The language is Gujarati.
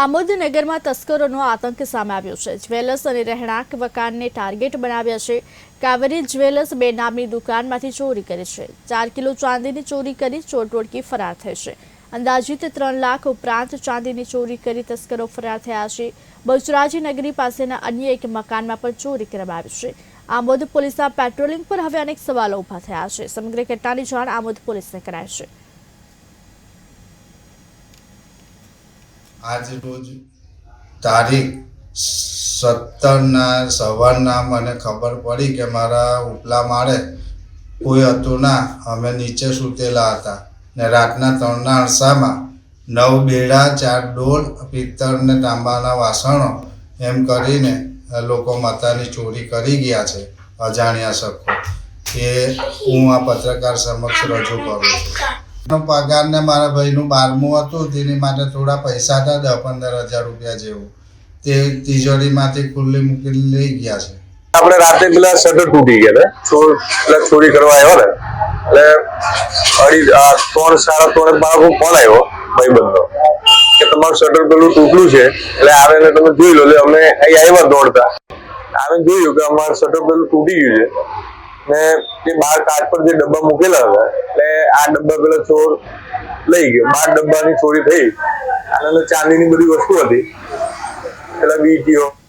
આમોદનગરમાં તસ્કરોનો આતંક સામે આવ્યો છે। જ્વેલર્સ અને રહેણાંક મકાનને ટાર્ગેટ બનાવ્યા છે। કાવેરી જ્વેલર્સ બે નામની દુકાનમાંથી ચોરી કરી છે। 4 કિલો ચાંદીની ચોરી કરી ચોર ટોળકી ફરાર થઈ છે। અંદાજિત 3 લાખ ઉપરાંત ચાંદીની ચોરી કરી તસ્કરો ફરાર થયા છે। બહુચરાજી નગરી પાસેના અન્ય એક મકાનમાં પણ ચોરી કરવામાં આવી છે। આમોદ પોલીસના પેટ્રોલિંગ પર હવે અનેક સવાલો ઊભા થયા છે। સમગ્ર ઘટનાની જાણ આમોદ પોલીસને કરાઈ છે। आज रोज तारीख 17 सवाરના મને ખબર પડી કે મારા ઉપલા માળે કોઈ હતું ના। અમે નીચે સૂતેલા હતા ને રાતના 3ના અરસામાં 9 બેડા 4 ડોલ પિત્તળ ને તાંબાના વાસણો એમ કરીને લોકો માતાની ચોરી કરી ગયા છે અજાણ્યા શખ્સો। એ હું આ પત્રકાર સમક્ષ રજૂ કરું છું। પગાર ને મારા ભાઈનું 12મું હતું તેની માટે થોડા પૈસા હતા 10-15 હજાર રૂપિયા જેવું તે તિજોરીમાંથી ખુલ્લી મૂકીને લઈ ગયા છે। આપણે રાતે પેલા શટર તૂટી ગયા હતા ચોરી કરવા આવ્યો ને એટલે 3-3:30 બાળકો ફોન આવ્યો ભાઈબંધનો કે તમારું શટર પેલું તૂટલું છે એટલે આવે ને તમે જોઈ લો। એટલે અમે અહીં આવ્યા દોડતા આવે જોયું કે અમારું શટર પેલું તૂટી ગયું છે ને તે બહાર કાચ પર જે ડબ્બા મૂકેલા હતા એટલે આ ડબ્બા પેલા ચોર લઈ ગયો। 12 ડબ્બાની ચોરી થઈ અને ચાંદીની બધી વસ્તુ હતી પેલા બીટીઓ